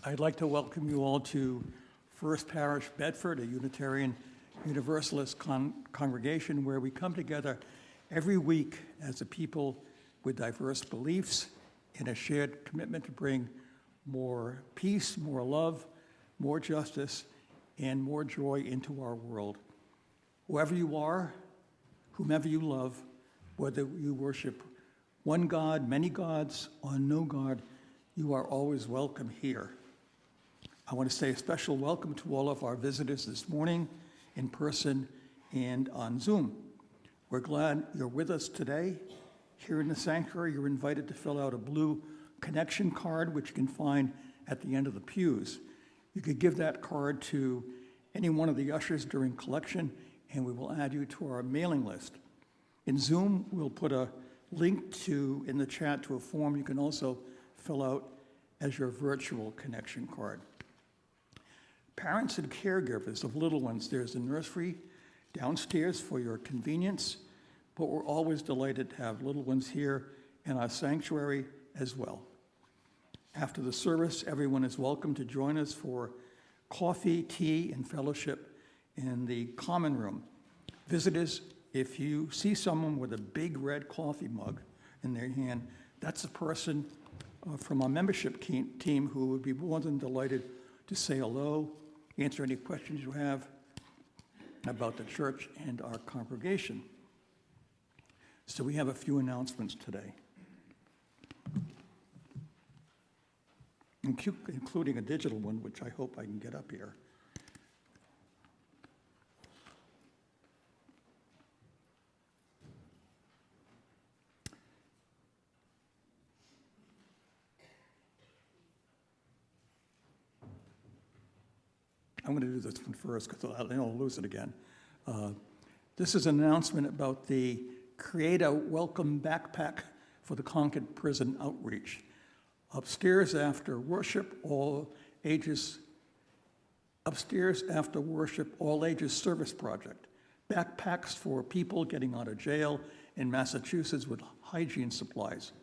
I'd like to welcome you all to First Parish Bedford, a Unitarian Universalist congregation where we come together every week as a people with diverse beliefs and a shared commitment to bring more peace, more love, more justice, and more joy into our world. Whoever you are, whomever you love, whether you worship one God, many gods, or no God, you are always welcome here. I want to say a special welcome to all of our visitors this morning, in person and on Zoom. We're glad you're with us today. Here in the sanctuary, you're invited to fill out a blue connection card, which you can find at the end of the pews. You could give that card to any one of the ushers during collection, and we will add you to our mailing list. In Zoom, we'll put a link in the chat to a form you can also fill out as your virtual connection card. Parents and caregivers of little ones, there's a nursery downstairs for your convenience, but we're always delighted to have little ones here in our sanctuary as well. After the service, everyone is welcome to join us for coffee, tea, and fellowship in the common room. Visitors, if you see someone with a big red coffee mug in their hand, that's a person from our membership team who would be more than delighted to say hello, answer any questions you have about the church and our congregation. So we have a few announcements today, including a digital one, which I hope I can get up here. I'm going to do this one first because I'll lose it again. This is an announcement about the Create a Welcome Backpack for the Concord Prison Outreach. Upstairs after worship, all ages service project. Backpacks for people getting out of jail in Massachusetts with hygiene supplies.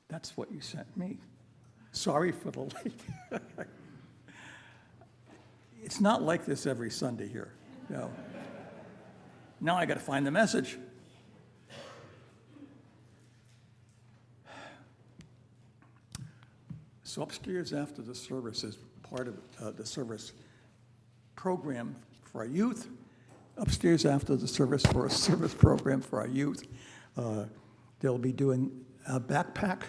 That's what you sent me. Sorry for the late. It's not like this every Sunday here. No. Now I got to find the message. So upstairs after the service is part of the service program for our youth. Upstairs after the service for a service program for our youth. They'll be doing a backpack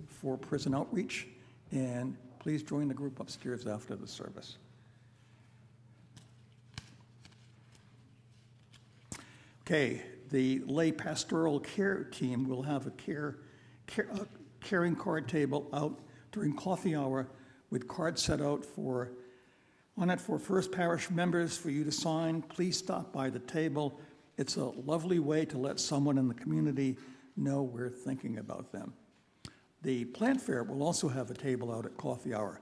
for prison outreach, and please join the group upstairs after the service. Okay, the lay pastoral care team will have a caring card table out during coffee hour with cards set out on it for First Parish members for you to sign. Please stop by the table. It's a lovely way to let someone in the community know we're thinking about them. The plant fair will also have a table out at coffee hour.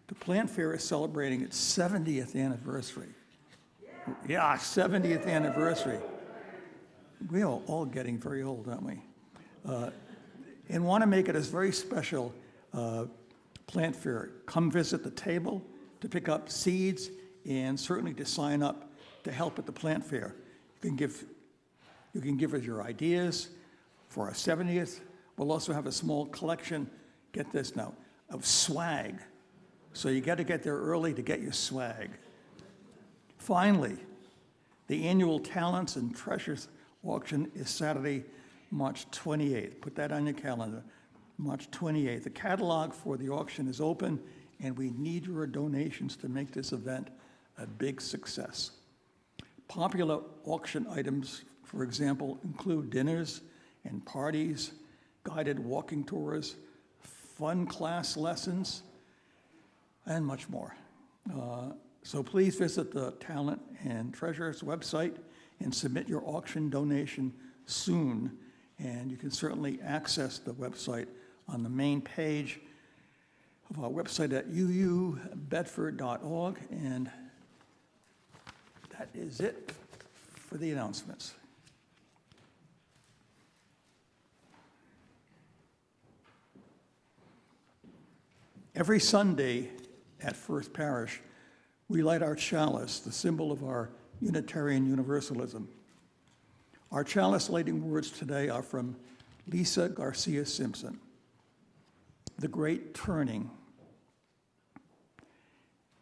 The plant fair is celebrating its 70th anniversary. Yeah, 70th anniversary. We are all getting very old, aren't we? And want to make it a very special plant fair. Come visit the table to pick up seeds and certainly to sign up to help at the plant fair. You can give us your ideas for our 70th. We'll also have a small collection, get this now, of swag. So you got to get there early to get your swag. Finally, the annual Talents and Treasures auction is Saturday, March 28th. Put that on your calendar, March 28th. The catalog for the auction is open, and we need your donations to make this event a big success. Popular auction items, for example, include dinners and parties, guided walking tours, fun class lessons, and much more. So please visit the Talent and Treasures website and submit your auction donation soon. And you can certainly access the website on the main page of our website at uubedford.org. And that is it for the announcements. Every Sunday at First Parish, we light our chalice, the symbol of our Unitarian Universalism. Our chalice lighting words today are from Lisa Garcia Simpson. The Great Turning.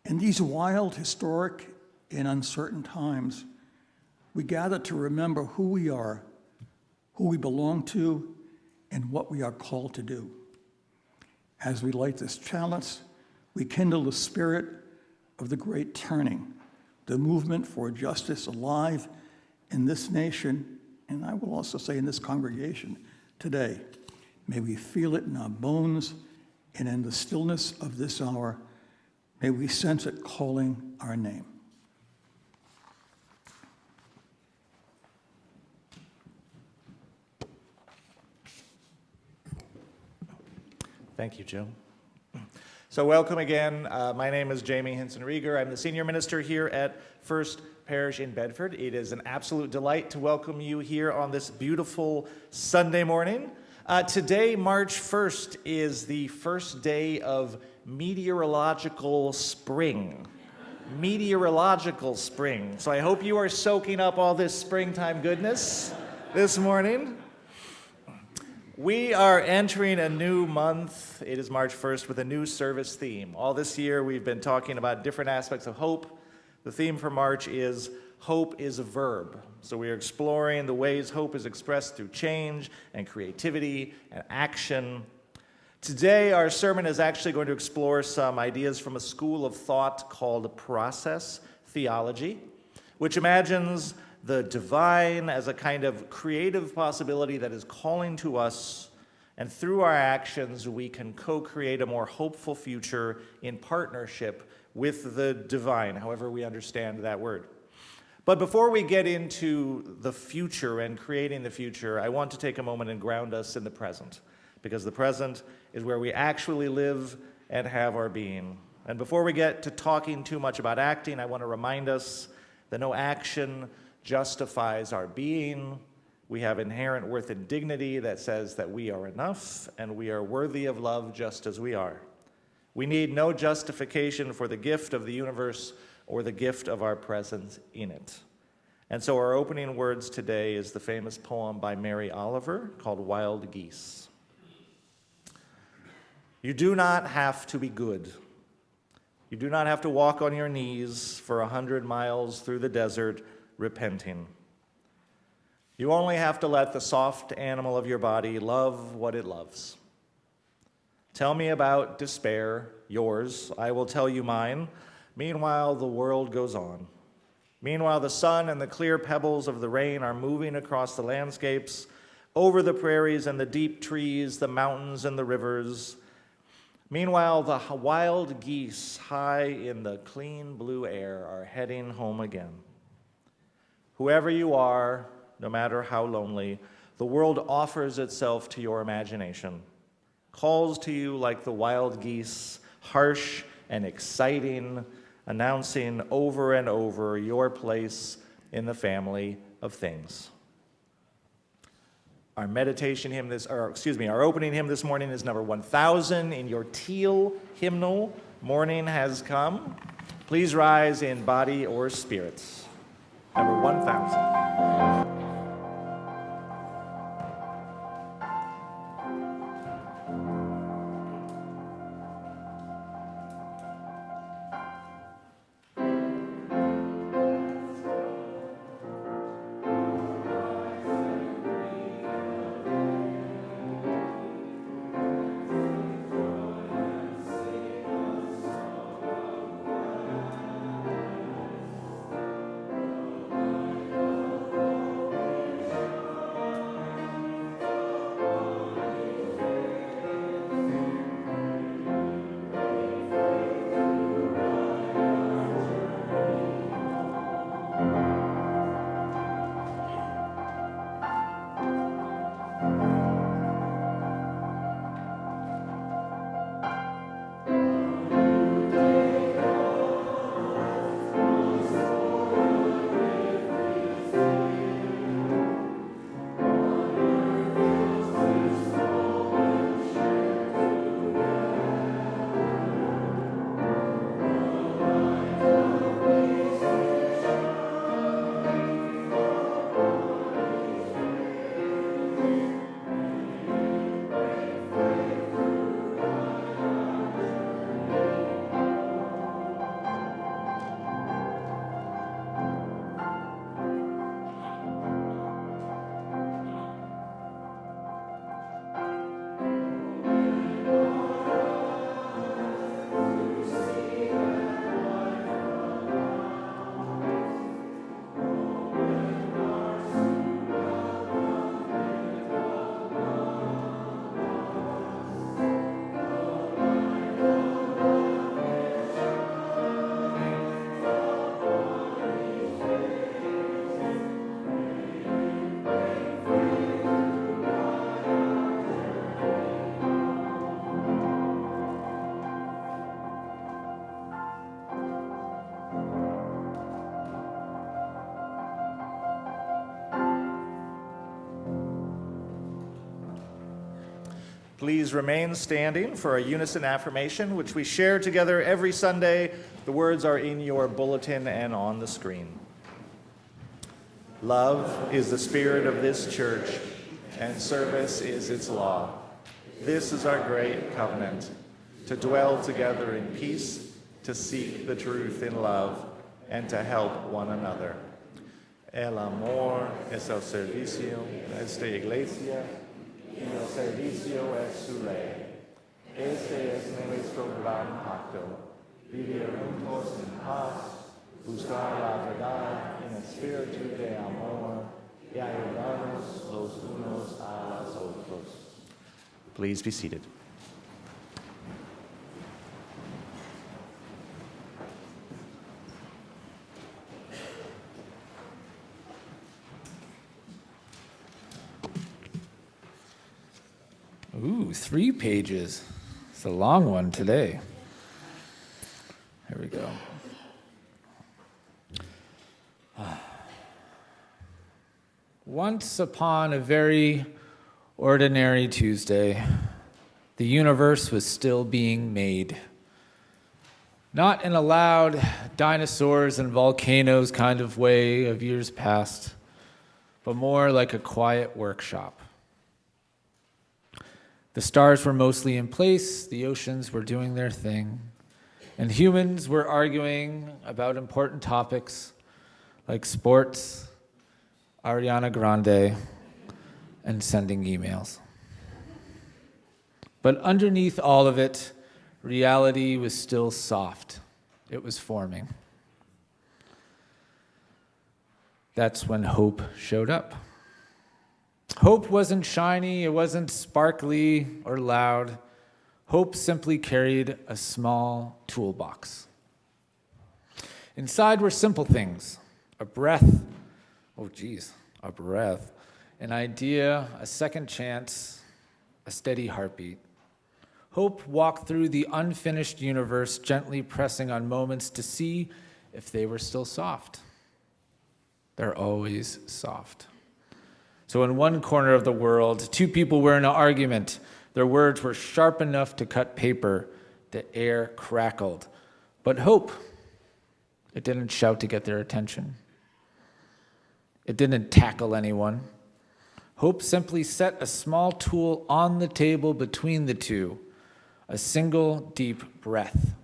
In these wild, historic, and uncertain times, we gather to remember who we are, who we belong to, and what we are called to do. As we light this chalice, we kindle the spirit of the Great Turning, the movement for justice alive in this nation, and I will also say in this congregation today. May we feel it in our bones, and in the stillness of this hour, may we sense it calling our name. Thank you, Joe. So welcome again. My name is Jamie Hinson-Rieger. I'm the senior minister here at First Parish in Bedford. It is an absolute delight to welcome you here on this beautiful Sunday morning. Today, March 1st, is the first day of meteorological spring. Meteorological spring. So I hope you are soaking up all this springtime goodness this morning. We are entering a new month. It is March 1st with a new service theme. All this year we've been talking about different aspects of hope. The theme for March is Hope is a Verb. So we are exploring the ways hope is expressed through change and creativity and action. Today our sermon is actually going to explore some ideas from a school of thought called process theology, which imagines the divine as a kind of creative possibility that is calling to us, and through our actions we can co-create a more hopeful future in partnership with the divine, however we understand that word. But before we get into the future and creating the future, I want to take a moment and ground us in the present, because the present is where we actually live and have our being. And before we get to talking too much about acting, I want to remind us that no action justifies our being. We have inherent worth and dignity that says that we are enough and we are worthy of love just as we are. We need no justification for the gift of the universe or the gift of our presence in it. And so our opening words today is the famous poem by Mary Oliver called Wild Geese. You do not have to be good. You do not have to walk on your knees for 100 miles through the desert repenting. You only have to let the soft animal of your body love what it loves. Tell me about despair, yours, I will tell you mine. Meanwhile, the world goes on. Meanwhile, the sun and the clear pebbles of the rain are moving across the landscapes, over the prairies and the deep trees, the mountains and the rivers. Meanwhile, the wild geese high in the clean blue air are heading home again. Whoever you are, no matter how lonely, the world offers itself to your imagination, calls to you like the wild geese, harsh and exciting, announcing over and over your place in the family of things. Our meditation hymn our opening hymn this morning is number 1000 in your teal hymnal. Morning has come. Please rise in body or spirit. Number 1000. Please remain standing for a unison affirmation, which we share together every Sunday. The words are in your bulletin and on the screen. Love is the spirit of this church, and service is its law. This is our great covenant, to dwell together in peace, to seek the truth in love, and to help one another. El amor es el servicio de esta iglesia, y el servicio es su ley. Este es nuestro gran pacto, vivir juntos en paz, buscar la verdad en espíritu de amor, y ayudarnos los unos a los otros. Please be seated. Ooh, 3 pages. It's a long one today. Here we go. Once upon a very ordinary Tuesday, the universe was still being made. Not in a loud dinosaurs and volcanoes kind of way of years past, but more like a quiet workshop. The stars were mostly in place, the oceans were doing their thing, and humans were arguing about important topics like sports, Ariana Grande, and sending emails. But underneath all of it, reality was still soft. It was forming. That's when hope showed up. Hope wasn't shiny, it wasn't sparkly or loud. Hope simply carried a small toolbox. Inside were simple things: a breath, a breath, an idea, a second chance, a steady heartbeat. Hope walked through the unfinished universe, gently pressing on moments to see if they were still soft. They're always soft. So in one corner of the world, 2 people were in an argument. Their words were sharp enough to cut paper. The air crackled. But hope, it didn't shout to get their attention. It didn't tackle anyone. Hope simply set a small tool on the table between the two, a single deep breath.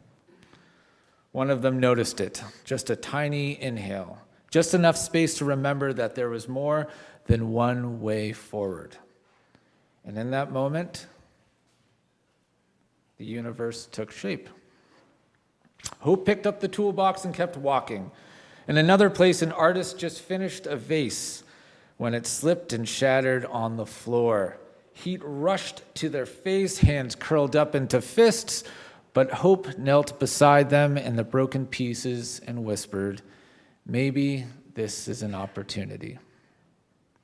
One of them noticed it, just a tiny inhale, just enough space to remember that there was more than one way forward. And in that moment, the universe took shape. Hope picked up the toolbox and kept walking. In another place, an artist just finished a vase when it slipped and shattered on the floor. Heat rushed to their face, hands curled up into fists, but hope knelt beside them in the broken pieces and whispered, "Maybe this is an opportunity.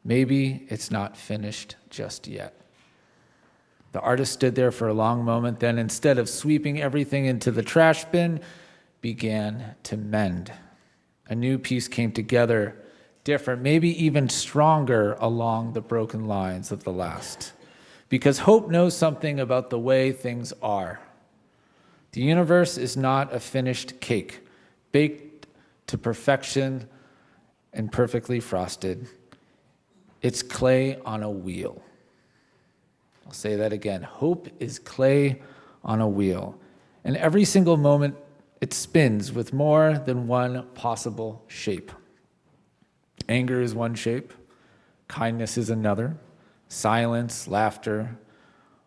Maybe it's not finished just yet." The artist stood there for a long moment, then instead of sweeping everything into the trash bin, began to mend. A new piece came together, different, maybe even stronger along the broken lines of the last. Because hope knows something about the way things are. The universe is not a finished cake, baked to perfection and perfectly frosted. It's clay on a wheel. I'll say that again. Hope is clay on a wheel. And every single moment, it spins with more than one possible shape. Anger is one shape. Kindness is another. Silence, laughter,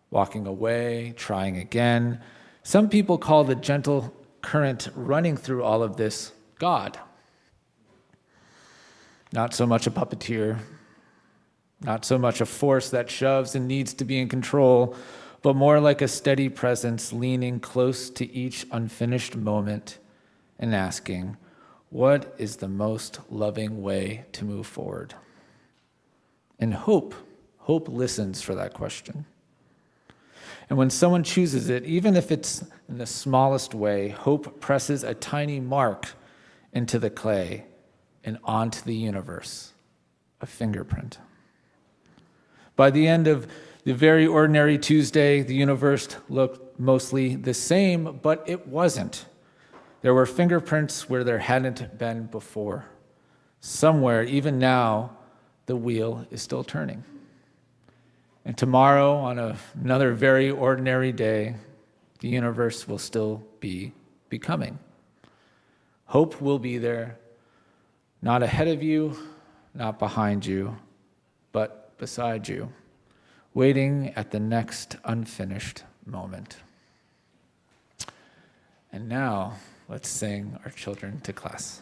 walking away, trying again. Some people call the gentle current running through all of this God. Not so much a puppeteer, not so much a force that shoves and needs to be in control, but more like a steady presence leaning close to each unfinished moment and asking, what is the most loving way to move forward? And hope listens for that question. And when someone chooses it, even if it's in the smallest way, hope presses a tiny mark into the clay and onto the universe, a fingerprint. By the end of The very ordinary Tuesday, the universe looked mostly the same, but it wasn't. There were fingerprints where there hadn't been before. Somewhere, even now, the wheel is still turning. And tomorrow, on another very ordinary day, the universe will still be becoming. Hope will be there, not ahead of you, not behind you, but beside you, waiting at the next unfinished moment. And now, let's sing our children to class.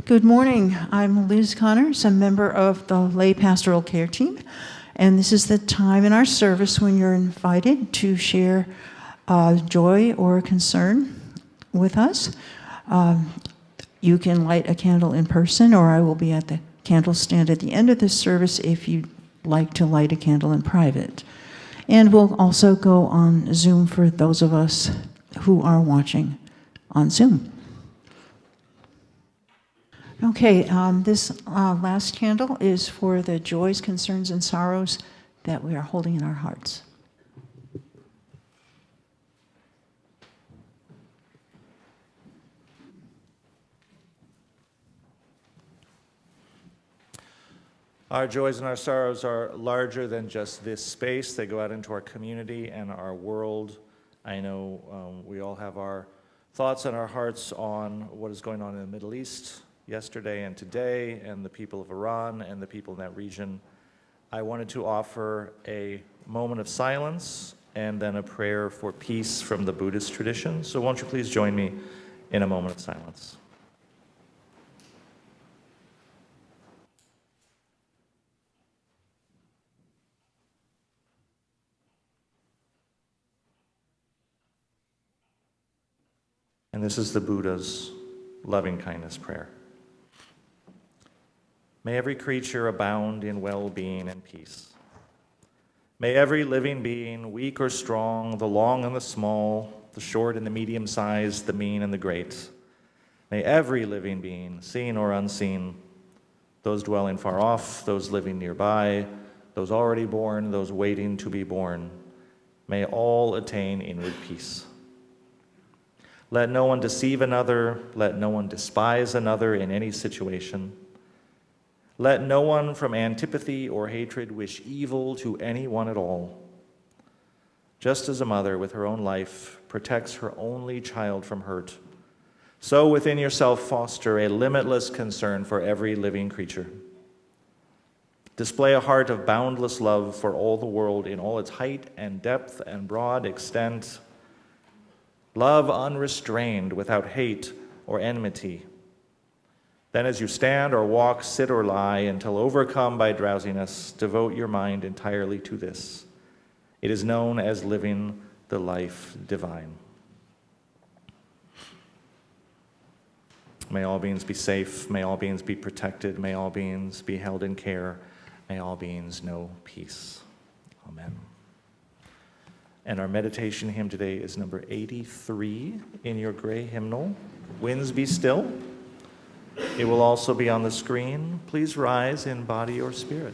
Good morning. I'm Liz Connors, a member of the lay pastoral care team, and this is the time in our service when you're invited to share joy or concern with us. You can light a candle in person, or I will be at the candle stand at the end of this service if you'd like to light a candle in private. And we'll also go on Zoom for those of us who are watching on Zoom. Okay, this last candle is for the joys, concerns, and sorrows that we are holding in our hearts. Our joys and our sorrows are larger than just this space. They go out into our community and our world. I know we all have our thoughts and our hearts on what is going on in the Middle East yesterday and today, and the people of Iran and the people in that region. I wanted to offer a moment of silence and then a prayer for peace from the Buddhist tradition. So won't you please join me in a moment of silence? And this is the Buddha's loving kindness prayer. May every creature abound in well-being and peace. May every living being, weak or strong, the long and the small, the short and the medium-sized, the mean and the great, may every living being, seen or unseen, those dwelling far off, those living nearby, those already born, those waiting to be born, may all attain inward peace. Let no one deceive another, let no one despise another in any situation. Let no one from antipathy or hatred wish evil to anyone at all. Just as a mother with her own life protects her only child from hurt, so within yourself foster a limitless concern for every living creature. Display a heart of boundless love for all the world in all its height and depth and broad extent. Love unrestrained without hate or enmity. Then as you stand or walk, sit or lie, until overcome by drowsiness, devote your mind entirely to this. It is known as living the life divine. May all beings be safe. May all beings be protected. May all beings be held in care. May all beings know peace. Amen. And our meditation hymn today is number 83 in your gray hymnal, Winds Be Still. It will also be on the screen. Please rise in body or spirit.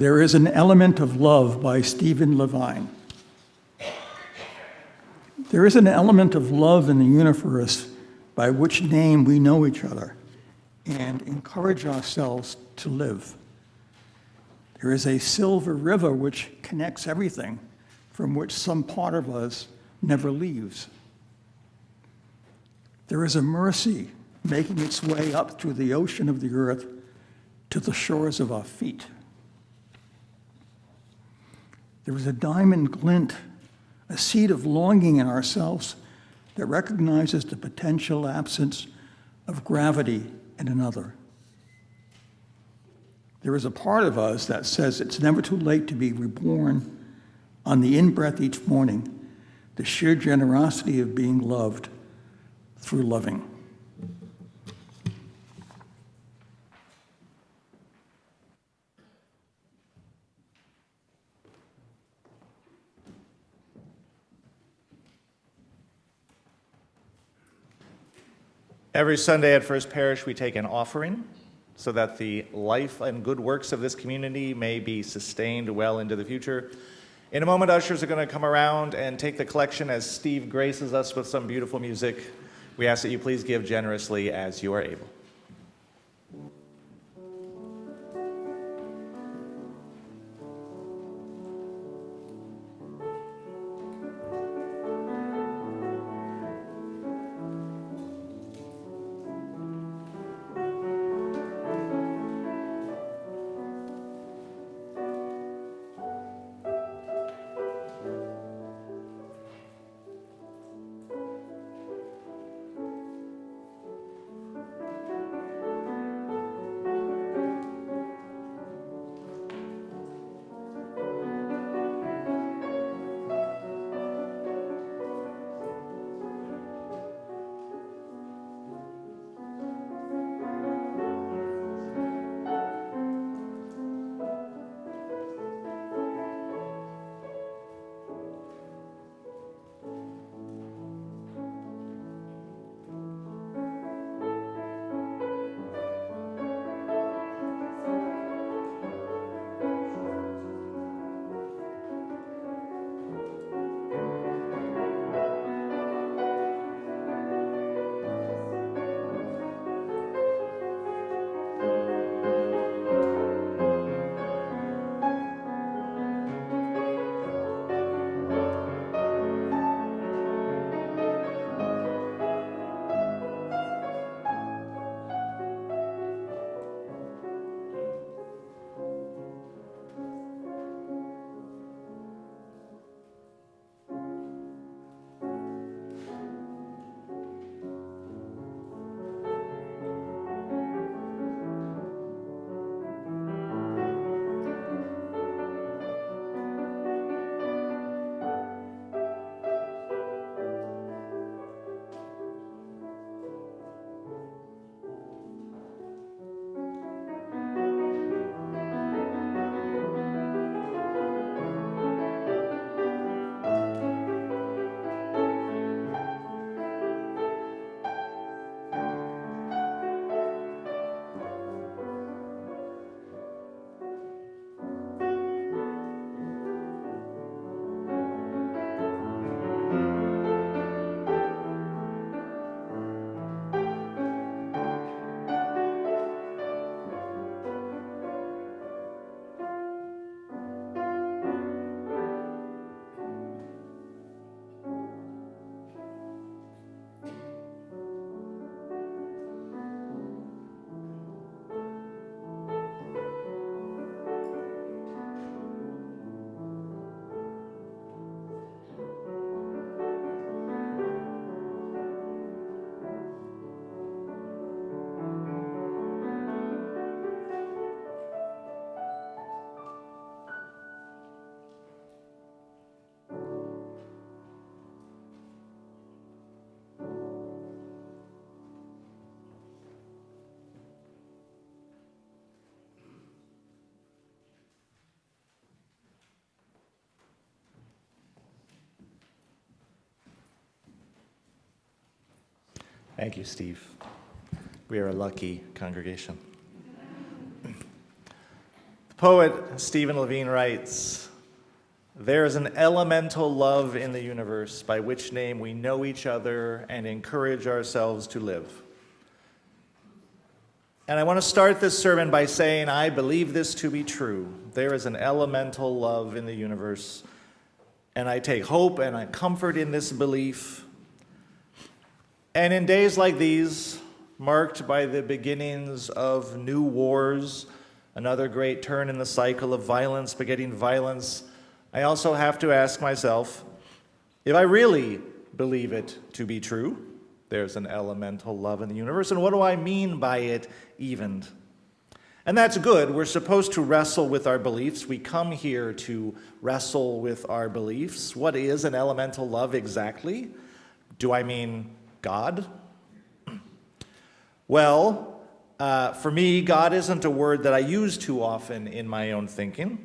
There is an Element of Love by Stephen Levine. There is an element of love in the universe by which name we know each other and encourage ourselves to live. There is a silver river which connects everything, from which some part of us never leaves. There is a mercy making its way up through the ocean of the earth to the shores of our feet. There is a diamond glint, a seed of longing in ourselves that recognizes the potential absence of gravity in another. There is a part of us that says it's never too late to be reborn on the in-breath each morning, the sheer generosity of being loved through loving. Every Sunday at First Parish, we take an offering so that the life and good works of this community may be sustained well into the future. In a moment, ushers are going to come around and take the collection as Steve graces us with some beautiful music. We ask that you please give generously as you are able. Thank you, Steve. We are a lucky congregation. The Poet Stephen Levine writes, "There is an elemental love in the universe by which name we know each other and encourage ourselves to live." And I want to start this sermon by saying I believe this to be true. There is an elemental love in the universe, and I take hope and I comfort in this belief. And in days like these, marked by the beginnings of new wars, another great turn in the cycle of violence begetting violence, I also have to ask myself, if I really believe it to be true, there's an elemental love in the universe, and what do I mean by it even? And that's good. We're supposed to wrestle with our beliefs. We come here to wrestle with our beliefs. What is an elemental love exactly? Do I mean God? Well, for me, God isn't a word that I use too often in my own thinking,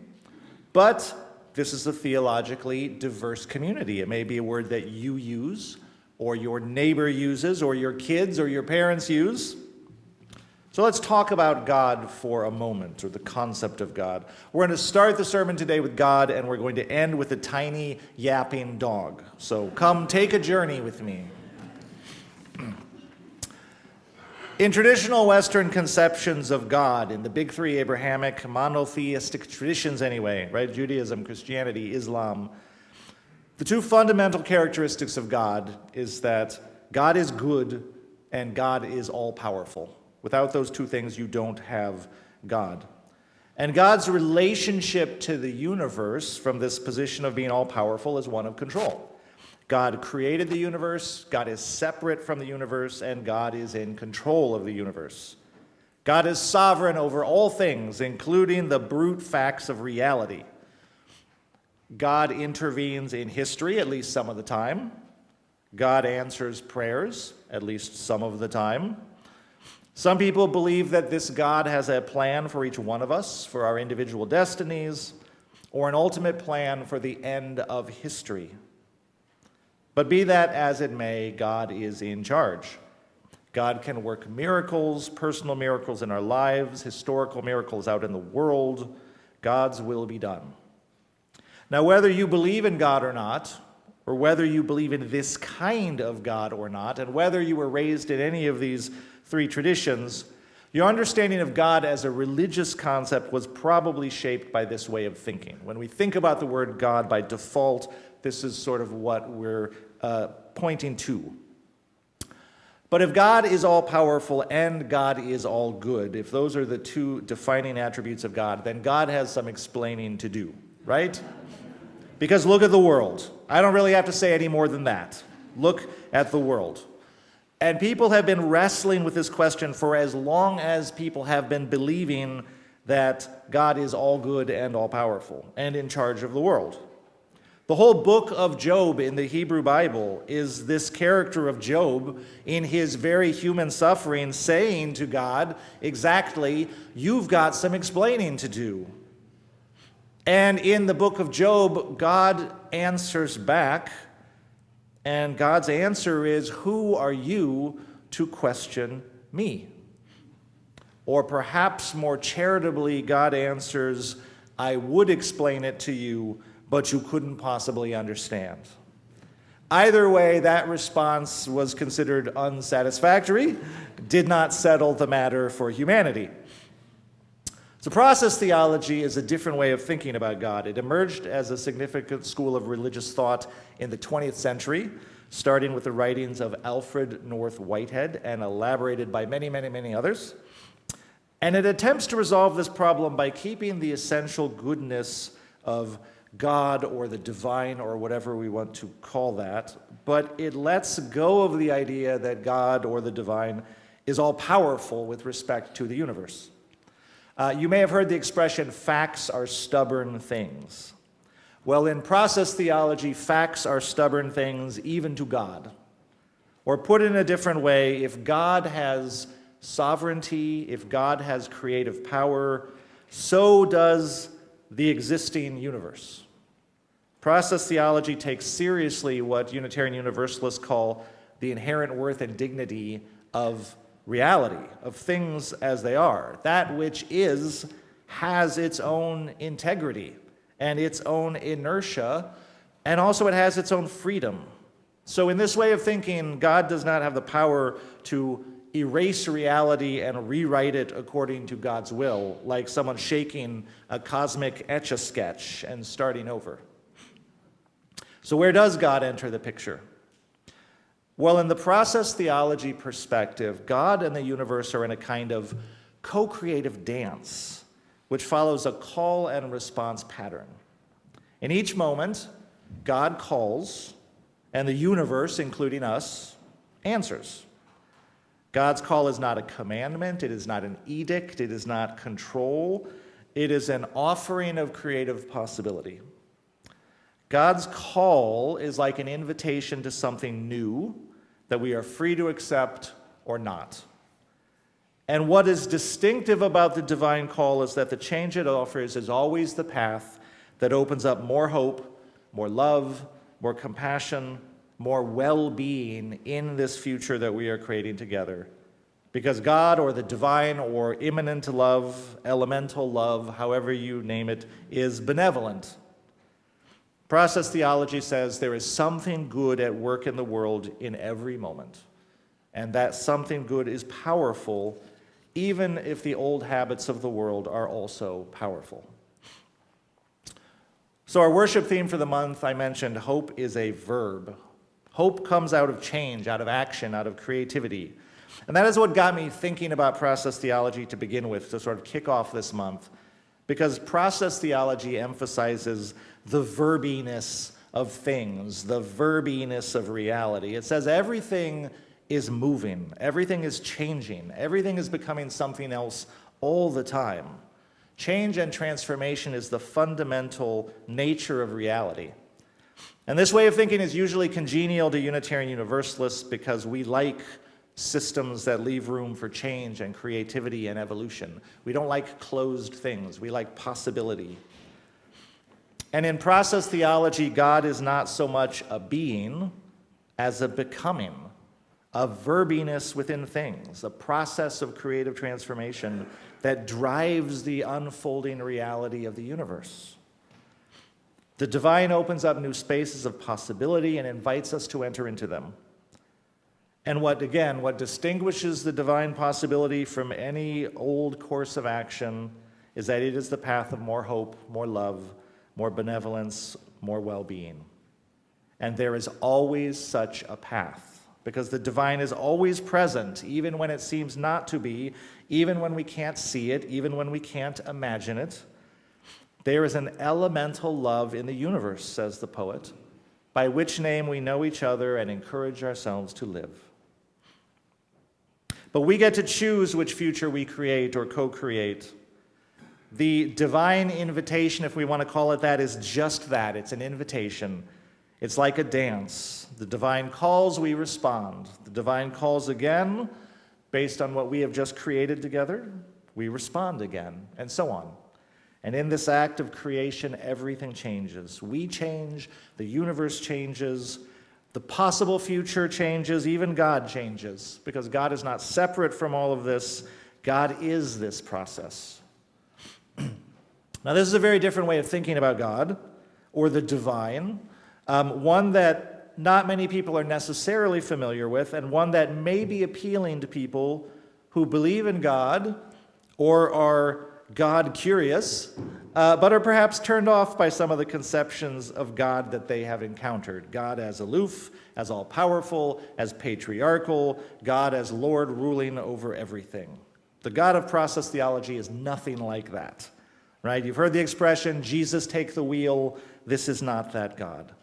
but this is a theologically diverse community. It may be a word that you use, or your neighbor uses, or your kids or your parents use. So let's talk about God for a moment, or the concept of God. We're going to start the sermon today with God, and we're going to end with a tiny yapping dog. So come take a journey with me. In traditional Western conceptions of God, in the big three Abrahamic monotheistic traditions anyway, right? Judaism, Christianity, Islam, the two fundamental characteristics of God is that God is good and God is all-powerful. Without those two things, you don't have God. And God's relationship to the universe from this position of being all-powerful is one of control. God created the universe, God is separate from the universe, and God is in control of the universe. God is sovereign over all things, including the brute facts of reality. God intervenes in history, at least some of the time. God answers prayers, at least some of the time. Some people believe that this God has a plan for each one of us, for our individual destinies, or an ultimate plan for the end of history. But be that as it may, God is in charge. God can work miracles, personal miracles in our lives, historical miracles out in the world. God's will be done. Now, whether you believe in God or not, or whether you believe in this kind of God or not, and whether you were raised in any of these three traditions, your understanding of God as a religious concept was probably shaped by this way of thinking. When we think about the word God by default, this is sort of what we're pointing to. But if God is all-powerful and God is all good, if those are the two defining attributes of God, then God has some explaining to do, right? Because look at the world. I don't really have to say any more than that. Look at the world. And people have been wrestling with this question for as long as people have been believing that God is all good and all-powerful and in charge of the world. The whole book of Job in the Hebrew Bible is this character of Job in his very human suffering saying to God, exactly, you've got some explaining to do. And in the book of Job, God answers back, and God's answer is, who are you to question me? Or perhaps more charitably, God answers, I would explain it to you, but you couldn't possibly understand. Either way, that response was considered unsatisfactory, did not settle the matter for humanity. So process theology is a different way of thinking about God. It emerged as a significant school of religious thought in the 20th century, starting with the writings of Alfred North Whitehead and elaborated by many, many, many others. And it attempts to resolve this problem by keeping the essential goodness of God or the divine or whatever we want to call that, but it lets go of the idea that God or the divine is all-powerful with respect to the universe. You may have heard the expression, facts are stubborn things. Well, in process theology, facts are stubborn things even to God. Or put in a different way, if God has sovereignty, if God has creative power, so does the existing universe. Process theology takes seriously what Unitarian Universalists call the inherent worth and dignity of reality, of things as they are. That which is has its own integrity and its own inertia, and also it has its own freedom. So in this way of thinking, God does not have the power to erase reality and rewrite it according to God's will, like someone shaking a cosmic etch-a-sketch and starting over. So where does God enter the picture? Well, in the process theology perspective, God and the universe are in a kind of co-creative dance, which follows a call and response pattern. In each moment, God calls, and the universe, including us, answers. God's call is not a commandment, it is not an edict, it is not control, it is an offering of creative possibility. God's call is like an invitation to something new that we are free to accept or not. And what is distinctive about the divine call is that the change it offers is always the path that opens up more hope, more love, more compassion, more well-being in this future that we are creating together. Because God, or the divine or immanent love, elemental love, however you name it, is benevolent. Process theology says there is something good at work in the world in every moment. And that something good is powerful, even if the old habits of the world are also powerful. So our worship theme for the month, I mentioned, hope is a verb. Hope comes out of change, out of action, out of creativity. And that is what got me thinking about process theology to begin with, to sort of kick off this month. Because process theology emphasizes the verbiness of things, the verbiness of reality. It says everything is moving, everything is changing, everything is becoming something else all the time. Change and transformation is the fundamental nature of reality. And this way of thinking is usually congenial to Unitarian Universalists because we like systems that leave room for change and creativity and evolution. We don't like closed things. We like possibility. And in process theology, God is not so much a being as a becoming, a verbiness within things, a process of creative transformation that drives the unfolding reality of the universe. The divine opens up new spaces of possibility and invites us to enter into them. And what distinguishes the divine possibility from any old course of action is that it is the path of more hope, more love, more benevolence, more well-being. And there is always such a path, because the divine is always present, even when it seems not to be, even when we can't see it, even when we can't imagine it. There is an elemental love in the universe, says the poet, by which name we know each other and encourage ourselves to live. But we get to choose which future we create or co-create. The divine invitation, if we want to call it that, is just that. It's an invitation. It's like a dance. The divine calls, we respond. The divine calls again, based on what we have just created together, we respond again, and so on. And in this act of creation, everything changes. We change, the universe changes, the possible future changes, even God changes, because God is not separate from all of this. God is this process. Now, this is a very different way of thinking about God, or the divine, one that not many people are necessarily familiar with, and one that may be appealing to people who believe in God, or are God curious, but are perhaps turned off by some of the conceptions of God that they have encountered. God as aloof, as all-powerful, as patriarchal, God as Lord ruling over everything. The God of process theology is nothing like that, right? You've heard the expression, Jesus take the wheel. This is not that God.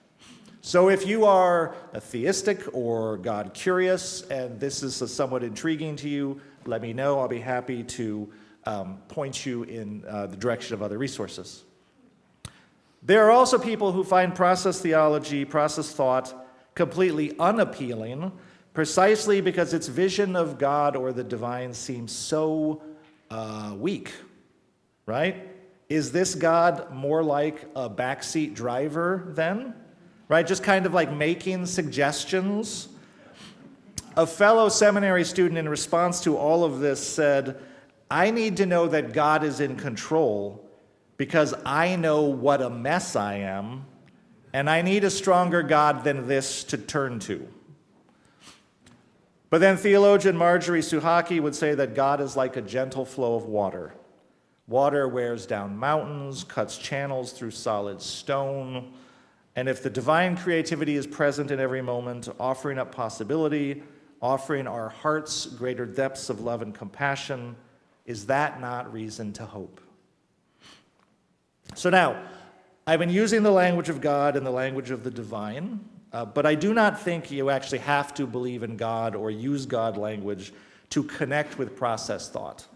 So if you are a theistic or God curious, and this is somewhat intriguing to you, let me know. I'll be happy to point you in the direction of other resources. There are also people who find process theology, process thought, completely unappealing, precisely because its vision of God or the divine seems so weak, right? Is this God more like a backseat driver then? Right, just kind of like making suggestions? A fellow seminary student in response to all of this said, I need to know that God is in control because I know what a mess I am, and I need a stronger God than this to turn to. But then theologian Marjorie Suhaki would say that God is like a gentle flow of water. Water wears down mountains, cuts channels through solid stone, and if the divine creativity is present in every moment, offering up possibility, offering our hearts greater depths of love and compassion, is that not reason to hope? So now, I've been using the language of God and the language of the divine, but I do not think you actually have to believe in God or use God language to connect with process thought.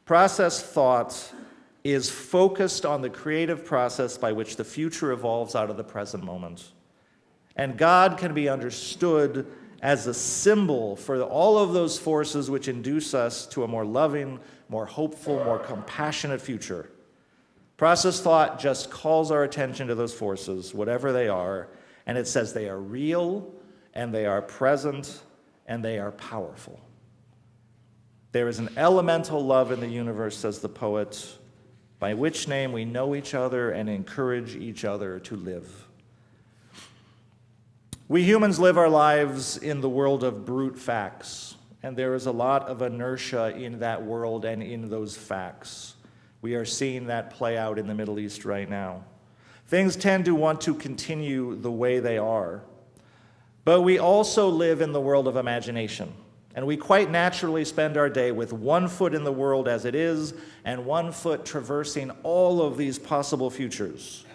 Process thought is focused on the creative process by which the future evolves out of the present moment. And God can be understood as a symbol for all of those forces which induce us to a more loving, more hopeful, more compassionate future. Process thought just calls our attention to those forces, whatever they are, and it says they are real, and they are present, and they are powerful. There is an elemental love in the universe, says the poet, by which name we know each other and encourage each other to live. We humans live our lives in the world of brute facts, and there is a lot of inertia in that world and in those facts. We are seeing that play out in the Middle East right now. Things tend to want to continue the way they are, but we also live in the world of imagination. And we quite naturally spend our day with one foot in the world as it is and one foot traversing all of these possible futures.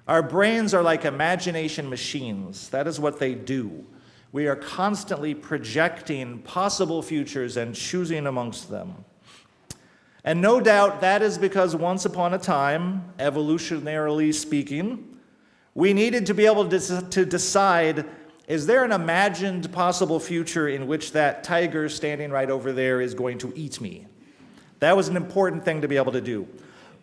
Our brains are like imagination machines. That is what they do. We are constantly projecting possible futures and choosing amongst them. And no doubt that is because once upon a time, evolutionarily speaking, we needed to be able to decide, is there an imagined possible future in which that tiger standing right over there is going to eat me? That was an important thing to be able to do.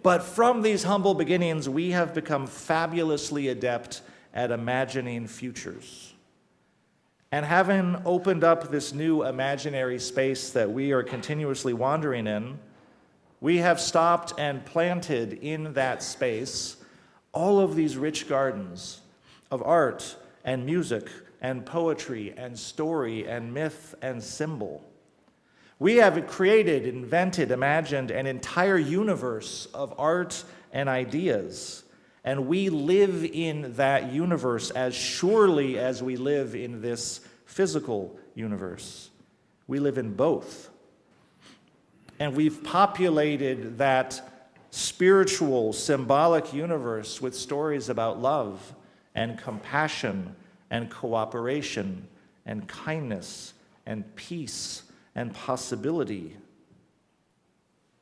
But from these humble beginnings, we have become fabulously adept at imagining futures. And having opened up this new imaginary space that we are continuously wandering in, we have stopped and planted in that space all of these rich gardens of art and music and poetry and story and myth and symbol. We have created, invented, imagined an entire universe of art and ideas, and we live in that universe as surely as we live in this physical universe. We live in both. And we've populated that spiritual, symbolic universe with stories about love and compassion and cooperation and kindness and peace and possibility.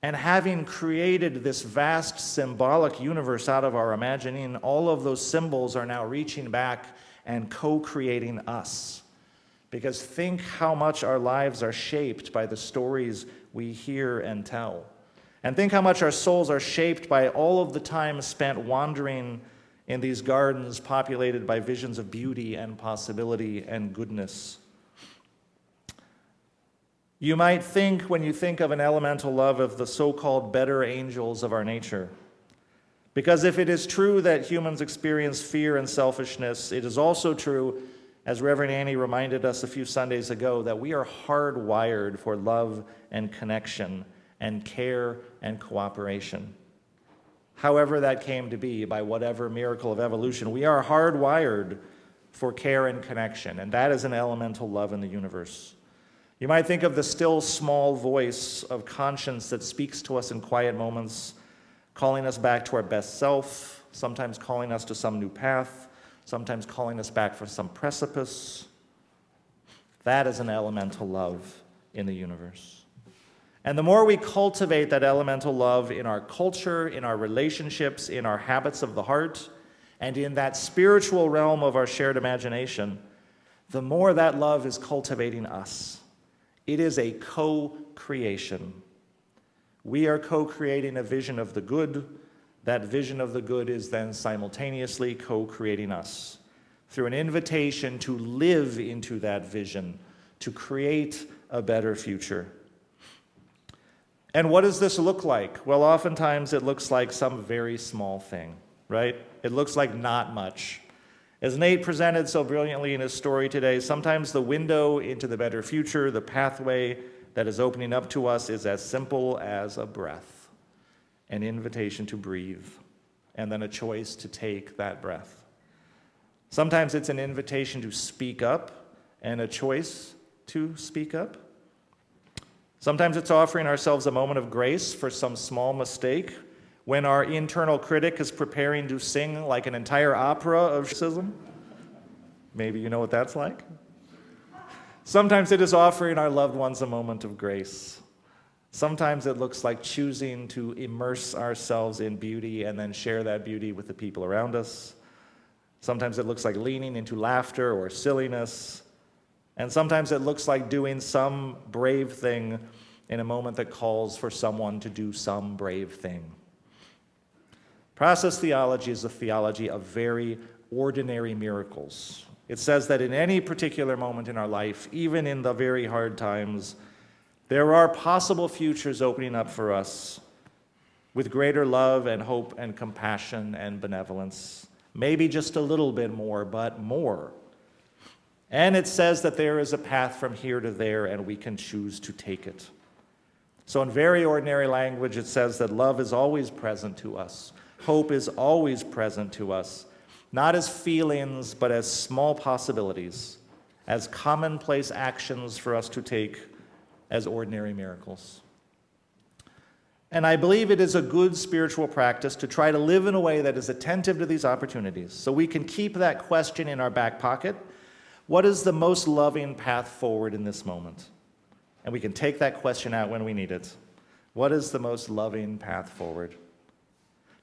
And having created this vast symbolic universe out of our imagining, all of those symbols are now reaching back and co-creating us. Because think how much our lives are shaped by the stories we hear and tell. And think how much our souls are shaped by all of the time spent wandering in these gardens populated by visions of beauty and possibility and goodness. You might think, when you think of an elemental love, of the so-called better angels of our nature. Because if it is true that humans experience fear and selfishness, it is also true, as Reverend Annie reminded us a few Sundays ago, that we are hardwired for love and connection and care and cooperation. However that came to be, by whatever miracle of evolution, we are hardwired for care and connection, and that is an elemental love in the universe. You might think of the still small voice of conscience that speaks to us in quiet moments, calling us back to our best self, sometimes calling us to some new path, sometimes calling us back from some precipice. That is an elemental love in the universe. And the more we cultivate that elemental love in our culture, in our relationships, in our habits of the heart, and in that spiritual realm of our shared imagination, the more that love is cultivating us. It is a co-creation. We are co-creating a vision of the good. That vision of the good is then simultaneously co-creating us through an invitation to live into that vision, to create a better future. And what does this look like? Well, oftentimes it looks like some very small thing, right? It looks like not much. As Nate presented so brilliantly in his story today, sometimes the window into the better future, the pathway that is opening up to us, is as simple as a breath, an invitation to breathe, and then a choice to take that breath. Sometimes it's an invitation to speak up and a choice to speak up. Sometimes it's offering ourselves a moment of grace for some small mistake when our internal critic is preparing to sing like an entire opera of criticism. Maybe you know what that's like. Sometimes it is offering our loved ones a moment of grace. Sometimes it looks like choosing to immerse ourselves in beauty and then share that beauty with the people around us. Sometimes it looks like leaning into laughter or silliness. And sometimes it looks like doing some brave thing in a moment that calls for someone to do some brave thing. Process theology is a theology of very ordinary miracles. It says that in any particular moment in our life, even in the very hard times, there are possible futures opening up for us with greater love and hope and compassion and benevolence. Maybe just a little bit more, but more. And it says that there is a path from here to there, and we can choose to take it. So in very ordinary language, it says that love is always present to us. Hope is always present to us, not as feelings, but as small possibilities, as commonplace actions for us to take as ordinary miracles. And I believe it is a good spiritual practice to try to live in a way that is attentive to these opportunities, so we can keep that question in our back pocket. What is the most loving path forward in this moment? And we can take that question out when we need it. What is the most loving path forward?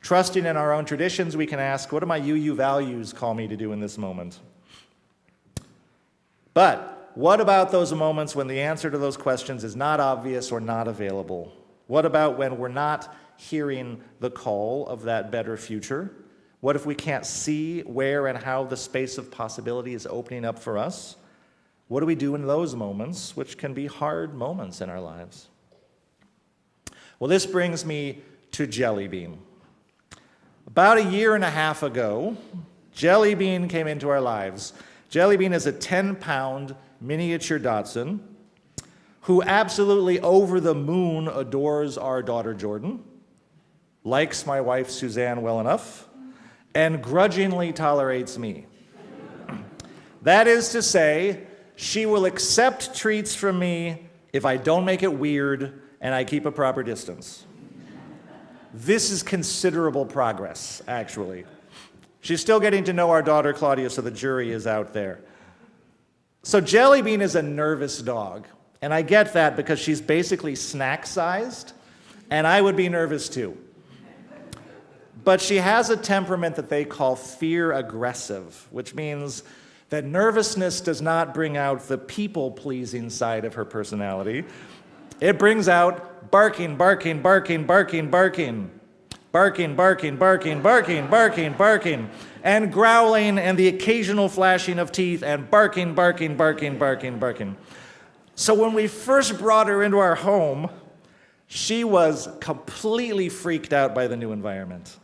Trusting in our own traditions, we can ask, what do my UU values call me to do in this moment? But what about those moments when the answer to those questions is not obvious or not available? What about when we're not hearing the call of that better future? What if we can't see where and how the space of possibility is opening up for us? What do we do in those moments, which can be hard moments in our lives? Well, this brings me to Jelly Bean. About a year and a half ago, Jelly Bean came into our lives. Jelly Bean is a 10-pound miniature Dachshund who absolutely over the moon adores our daughter Jordan, likes my wife Suzanne well enough, and grudgingly tolerates me. That is to say, she will accept treats from me if I don't make it weird and I keep a proper distance. This is considerable progress, actually. She's still getting to know our daughter Claudia, so the jury is out there. So Jelly Bean is a nervous dog, and I get that because she's basically snack-sized, and I would be nervous too. But she has a temperament that they call fear-aggressive, which means that nervousness does not bring out the people-pleasing side of her personality. It brings out barking, barking, barking, barking, barking, barking, barking, barking, barking, barking, barking, and growling and the occasional flashing of teeth and barking, barking, barking, barking, barking. So when we first brought her into our home, she was completely freaked out by the new environment.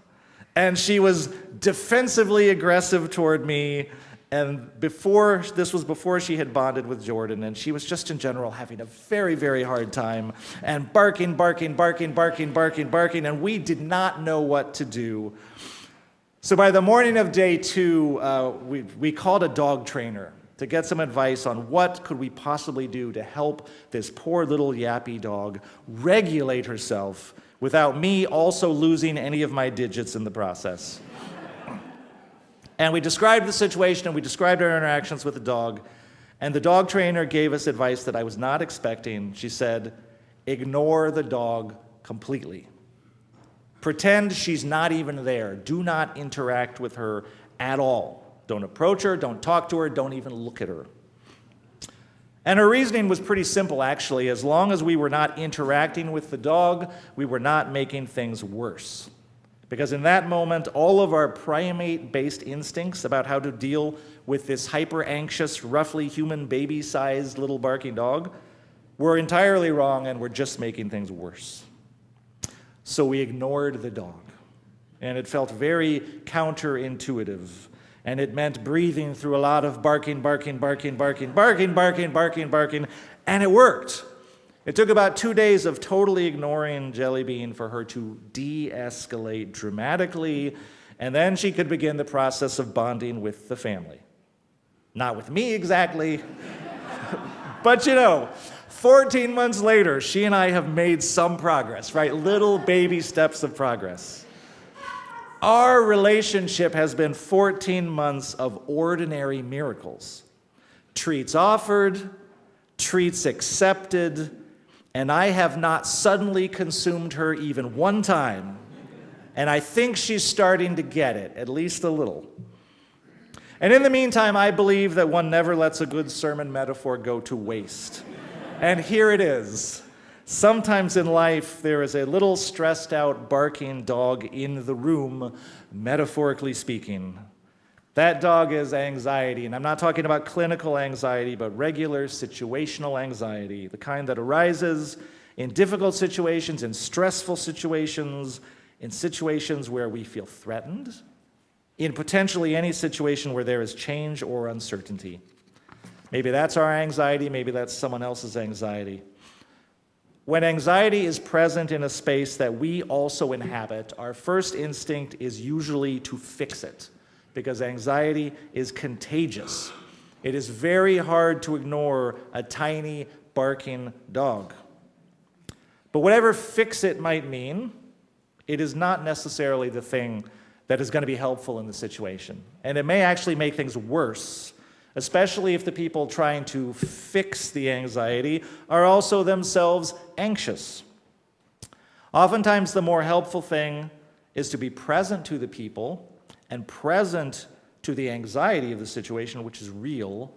And she was defensively aggressive toward me. And this was before she had bonded with Jordan, and she was just in general having a very, very hard time, and barking, barking, barking, barking, barking, barking, and we did not know what to do. So by the morning of day 2, we called a dog trainer to get some advice on what could we possibly do to help this poor little yappy dog regulate herself without me also losing any of my digits in the process. And we described the situation, and we described our interactions with the dog, and the dog trainer gave us advice that I was not expecting. She said, ignore the dog completely. Pretend she's not even there. Do not interact with her at all. Don't approach her, don't talk to her, don't even look at her. And her reasoning was pretty simple, actually. As long as we were not interacting with the dog, we were not making things worse. Because in that moment, all of our primate-based instincts about how to deal with this hyper-anxious, roughly human baby-sized little barking dog were entirely wrong and were just making things worse. So we ignored the dog. And it felt very counterintuitive. And it meant breathing through a lot of barking, barking, barking, barking, barking, barking, barking, barking. And it worked. It took about 2 days of totally ignoring Jelly Bean for her to de-escalate dramatically, and then she could begin the process of bonding with the family. Not with me exactly, but 14 months later, she and I have made some progress, right? Little baby steps of progress. Our relationship has been 14 months of ordinary miracles. Treats offered, treats accepted, and I have not suddenly consumed her even one time. And I think she's starting to get it, at least a little. And in the meantime, I believe that one never lets a good sermon metaphor go to waste. And here it is. Sometimes in life, there is a little stressed out barking dog in the room, metaphorically speaking. That dog is anxiety, and I'm not talking about clinical anxiety, but regular situational anxiety, the kind that arises in difficult situations, in stressful situations, in situations where we feel threatened, in potentially any situation where there is change or uncertainty. Maybe that's our anxiety, maybe that's someone else's anxiety. When anxiety is present in a space that we also inhabit, our first instinct is usually to fix it, because anxiety is contagious. It is very hard to ignore a tiny, barking dog. But whatever fix it might mean, it is not necessarily the thing that is going to be helpful in the situation. And it may actually make things worse, especially if the people trying to fix the anxiety are also themselves anxious. Oftentimes, the more helpful thing is to be present to the people and present to the anxiety of the situation, which is real,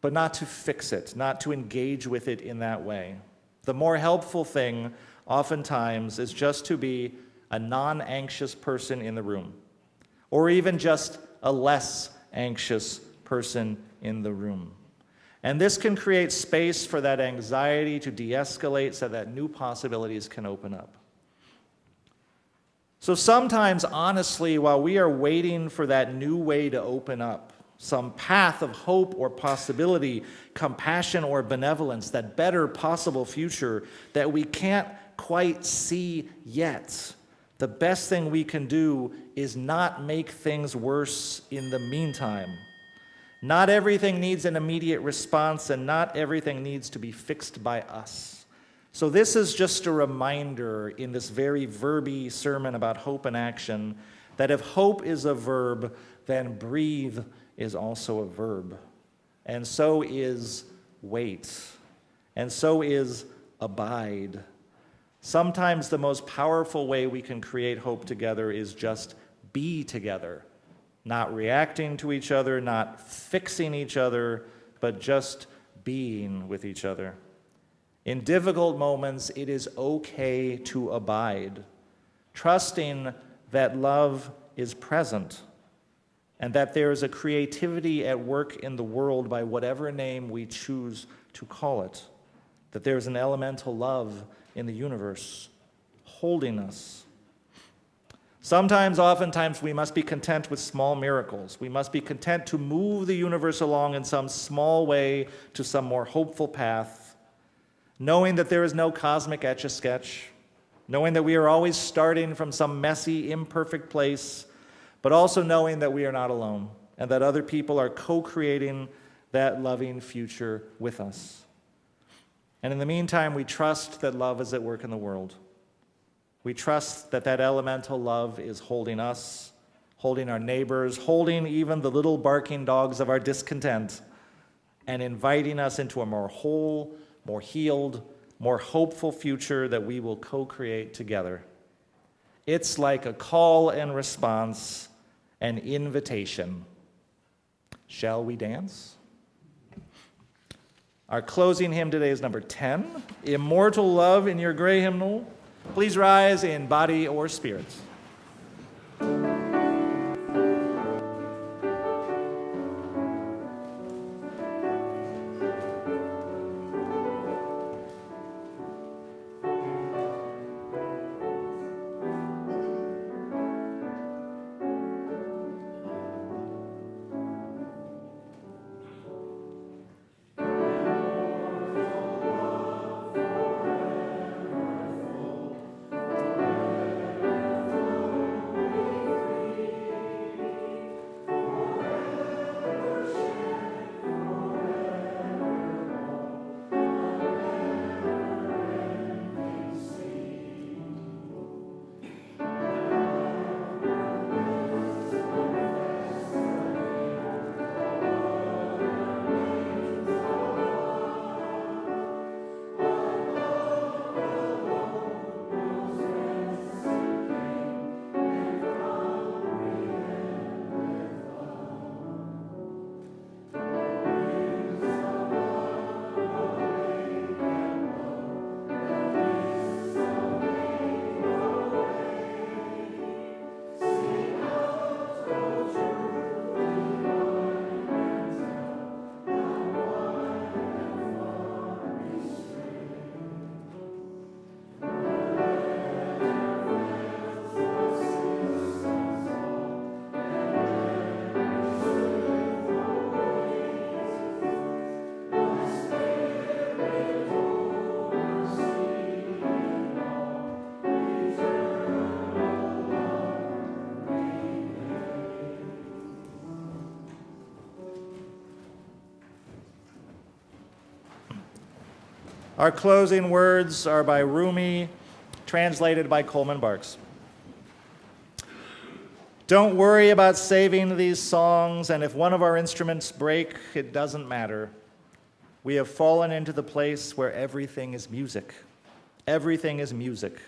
but not to fix it, not to engage with it in that way. The more helpful thing, oftentimes, is just to be a non-anxious person in the room, or even just a less anxious person in the room. And this can create space for that anxiety to de-escalate so that new possibilities can open up. So sometimes, honestly, while we are waiting for that new way to open up, some path of hope or possibility, compassion or benevolence, that better possible future that we can't quite see yet, the best thing we can do is not make things worse in the meantime. Not everything needs an immediate response, and not everything needs to be fixed by us. So this is just a reminder in this very verby sermon about hope and action that if hope is a verb, then breathe is also a verb. And so is wait. And so is abide. Sometimes the most powerful way we can create hope together is just be together. Not reacting to each other, not fixing each other, but just being with each other. In difficult moments, it is okay to abide, trusting that love is present and that there is a creativity at work in the world by whatever name we choose to call it, that there is an elemental love in the universe holding us. Sometimes, oftentimes, we must be content with small miracles. We must be content to move the universe along in some small way to some more hopeful path, knowing that there is no cosmic etch-a-sketch, knowing that we are always starting from some messy, imperfect place, but also knowing that we are not alone and that other people are co-creating that loving future with us. And in the meantime, we trust that love is at work in the world. We trust that that elemental love is holding us, holding our neighbors, holding even the little barking dogs of our discontent, and inviting us into a more whole, more healed, more hopeful future that we will co-create together. It's like a call and response, an invitation. Shall we dance? Our closing hymn today is number 10, Immortal Love in Your Gray Hymnal. Please rise in body or spirit. Our closing words are by Rumi, translated by Coleman Barks. Don't worry about saving these songs, and if one of our instruments break, it doesn't matter. We have fallen into the place where everything is music. Everything is music.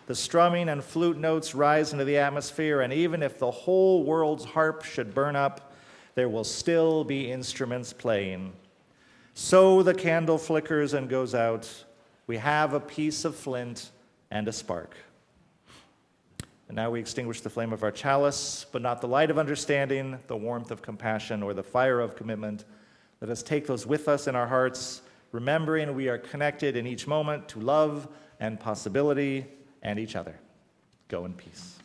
The strumming and flute notes rise into the atmosphere, and even if the whole world's harp should burn up, there will still be instruments playing. So the candle flickers and goes out. We have a piece of flint and a spark. And now we extinguish the flame of our chalice, but not the light of understanding, the warmth of compassion, or the fire of commitment. Let us take those with us in our hearts, remembering we are connected in each moment to love and possibility and each other. Go in peace.